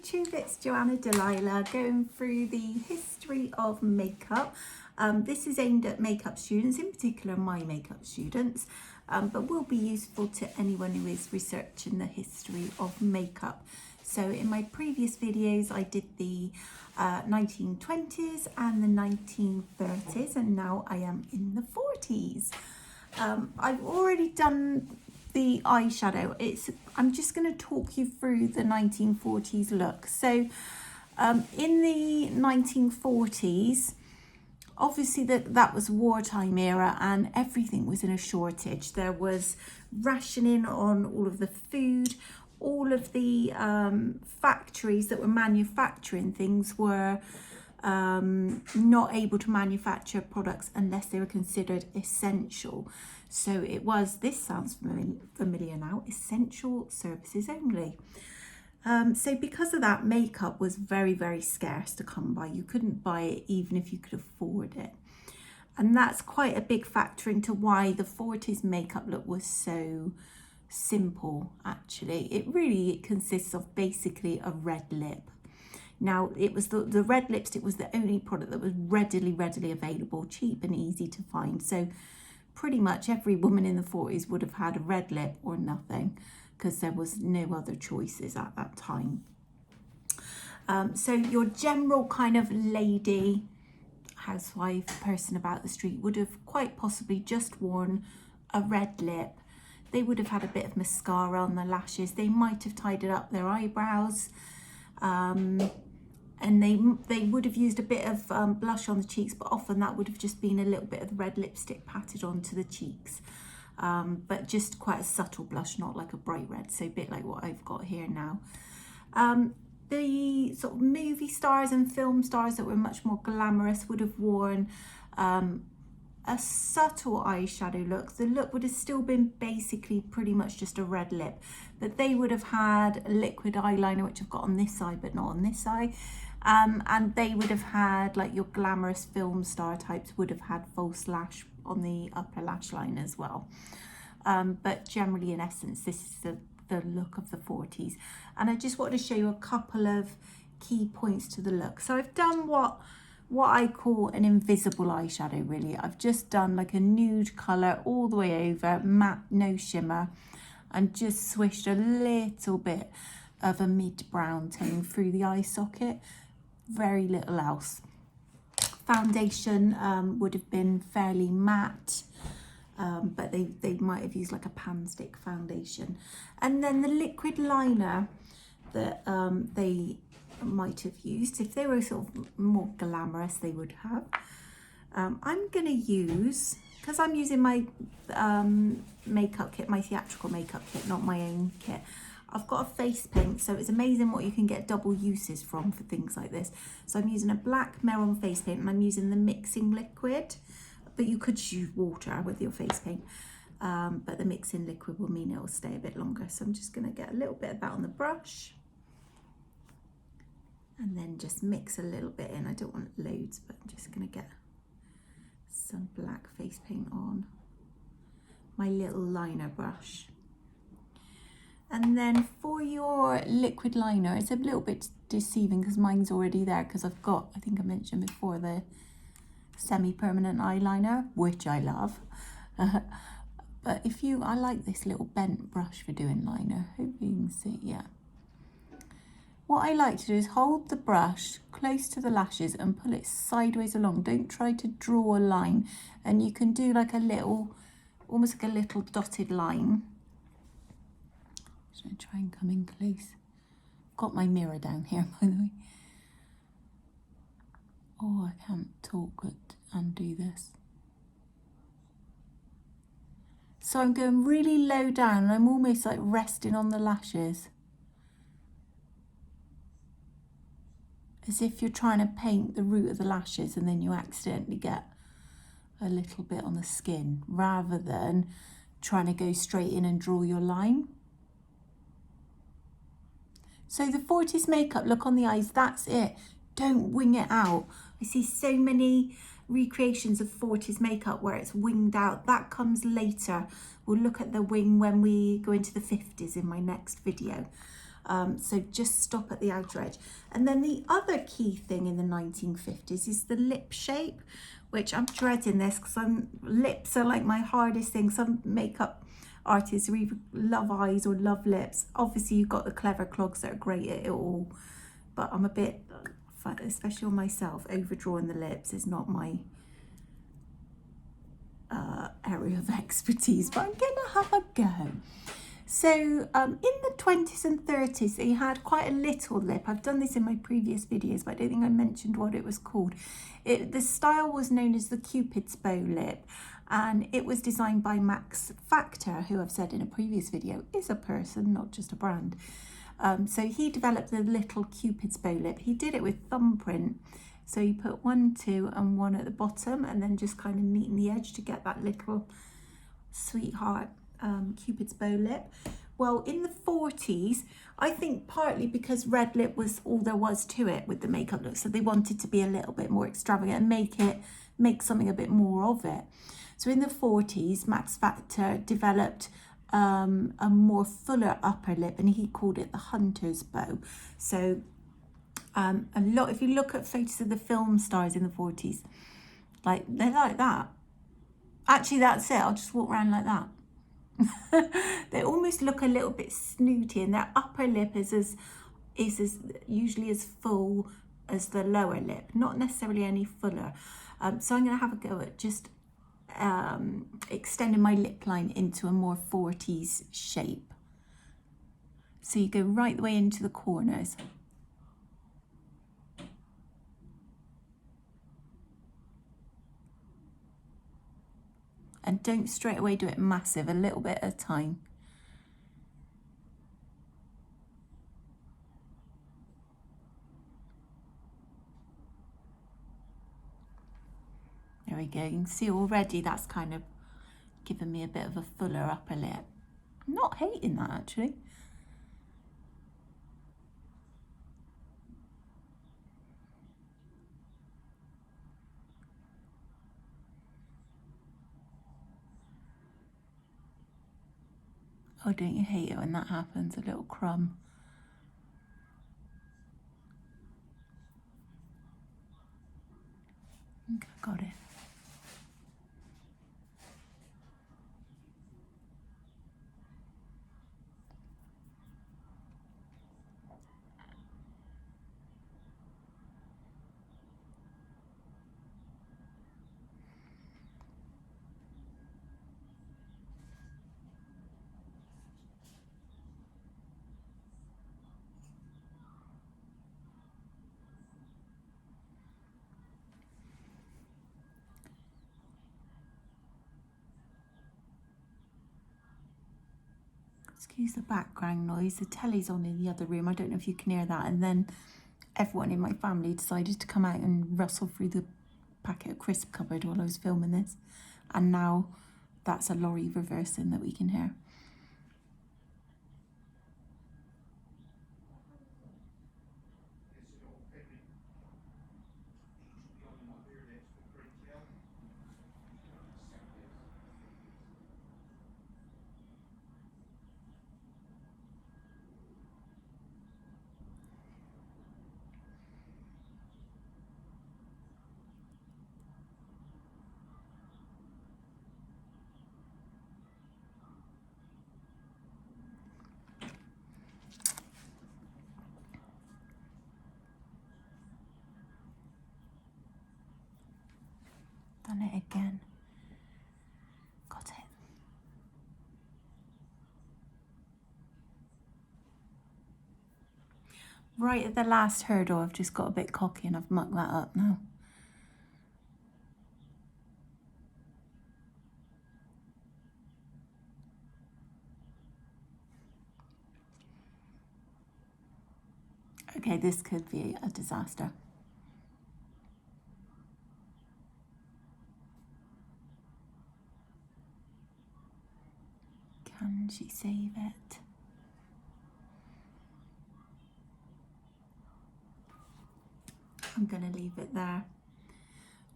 YouTube, it's Joanna Delilah going through the history of makeup. This is aimed at makeup students, in particular my makeup students, but will be useful to anyone who is researching the history of makeup. So in my previous videos I did the 1920s and the 1930s, and now I am in the 40s. I've already done the eyeshadow. I'm just going to talk you through the 1940s look. So in the 1940s, obviously that was wartime era and everything was in a shortage. There was rationing on all of the food. All of the factories that were manufacturing things were not able to manufacture products unless they were considered essential. So it was, this sounds familiar now, essential services only. So because of that, makeup was very, very scarce to come by. You couldn't buy it even if you could afford it. And that's quite a big factor into why the 40s makeup look was so simple. Actually, it consists of basically a red lip. Now, it was the red lipstick was the only product that was readily available, cheap and easy to find. So pretty much every woman in the 40s would have had a red lip or nothing, because there was no other choices at that time. So your general kind of lady, housewife, person about the street would have quite possibly just worn a red lip. They would have had a bit of mascara on their lashes. They might have tidied up their eyebrows. And they would have used a bit of blush on the cheeks, but often that would have just been a little bit of the red lipstick patted onto the cheeks. But just quite a subtle blush, not like a bright red, so a bit like what I've got here now. The sort of movie stars and film stars that were much more glamorous would have worn a subtle eyeshadow look. The look would have still been basically pretty much just a red lip, but they would have had a liquid eyeliner, which I've got on this side but not on this side. And they would have had, like your glamorous film star types would have had false lash on the upper lash line as well. But generally, in essence, this is the look of the 40s. And I just wanted to show you a couple of key points to the look. So I've done what I call an invisible eyeshadow, really. I've just done like a nude colour all the way over, matte, no shimmer, and just swished a little bit of a mid-brown tone through the eye socket. Very little else. Foundation would have been fairly matte, but they might have used like a pan stick foundation. And then the liquid liner that they might have used, if they were sort of more glamorous, they would have. I'm going to use, because I'm using my makeup kit, my theatrical makeup kit, not my own kit. I've got a face paint, so it's amazing what you can get double uses from for things like this. So I'm using a black Meron face paint, and I'm using the mixing liquid, but you could use water with your face paint. But the mixing liquid will mean it will stay a bit longer. So I'm just going to get a little bit of that on the brush, and then just mix a little bit in. I don't want loads, but I'm just going to get some black face paint on my little liner brush. And then for your liquid liner, it's a little bit deceiving because mine's already there, because I've got, I think I mentioned before, the semi-permanent eyeliner, which I love. But I like this little bent brush for doing liner. Hope you can see, yeah. What I like to do is hold the brush close to the lashes and pull it sideways along. Don't try to draw a line. And you can do like a little, almost like a little dotted line. Just going to try and come in close. Got my mirror down here, by the way. Oh, I can't talk and do this. So I'm going really low down, and I'm almost like resting on the lashes, as if you're trying to paint the root of the lashes and then you accidentally get a little bit on the skin, rather than trying to go straight in and draw your line. So the 40s makeup look on the eyes, that's it. Don't wing it out. I see so many recreations of 40s makeup where it's winged out. That comes later. We'll look at the wing when we go into the 50s in my next video. So just stop at the outer edge. And then the other key thing in the 1950s is the lip shape, which I'm dreading this because lips are like my hardest thing. Some makeup artists who either love eyes or love lips. Obviously you've got the clever clogs that are great at it all, but I'm a bit, especially on myself, overdrawing the lips is not my area of expertise, but I'm gonna have a go. So in the 20s and 30s, they had quite a little lip. I've done this in my previous videos, but I don't think I mentioned what it was called. The style was known as the Cupid's bow lip, and it was designed by Max Factor, who I've said in a previous video is a person, not just a brand. So he developed the little Cupid's bow lip. He did it with thumbprint. So you put 1, 2 and 1 at the bottom, and then just kind of neaten the edge to get that little sweetheart Cupid's bow lip. Well, in the 40s, I think partly because red lip was all there was to it with the makeup look, so they wanted to be a little bit more extravagant and make something a bit more of it. So in the 40s, Max Factor developed a more fuller upper lip, and he called it the hunter's bow. So if you look at photos of the film stars in the 40s, like they're like that. Actually, that's it. I'll just walk around like that. They almost look a little bit snooty, and their upper lip is usually as full as the lower lip, not necessarily any fuller. So I'm going to have a go at just extending my lip line into a more 40s shape. So you go right the way into the corners. And don't straight away do it massive, a little bit at a time. There we go. You can see already that's kind of given me a bit of a fuller upper lip. I'm not hating that actually. Oh, don't you hate it when that happens? A little crumb. I think I got it. Excuse the background noise, the telly's on in the other room. I don't know if you can hear that. And then everyone in my family decided to come out and rustle through the packet of crisp cupboard while I was filming this. And now that's a lorry reversing that we can hear. Done it again. Got it. Right at the last hurdle, I've just got a bit cocky and I've mucked that up now. Okay, this could be a disaster. Can she save it? I'm going to leave it there.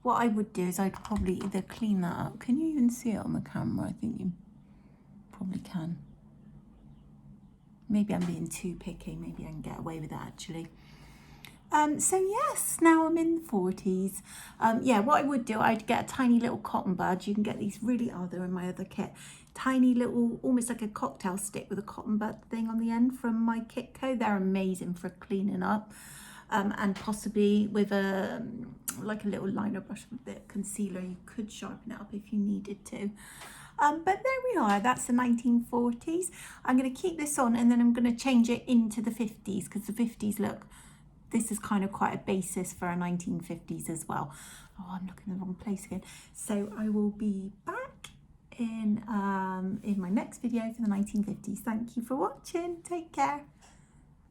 What I would do is I'd probably either clean that up. Can you even see it on the camera? I think you probably can. Maybe I'm being too picky. Maybe I can get away with that actually. So yes, now I'm in the 40s. Yeah, what I would do, I'd get a tiny little cotton bud. You can get these really, oh, they're in my other kit. Tiny little, almost like a cocktail stick with a cotton bud thing on the end from my Kitco. They're amazing for cleaning up. And possibly with a like a little liner brush with a bit of concealer, you could sharpen it up if you needed to. But there we are, that's the 1940s. I'm going to keep this on and then I'm going to change it into the 50s because the 50s look, this is kind of quite a basis for a 1950s as well. Oh, I'm looking in the wrong place again. So I will be back in my next video for the 1950s. Thank you for watching. Take care.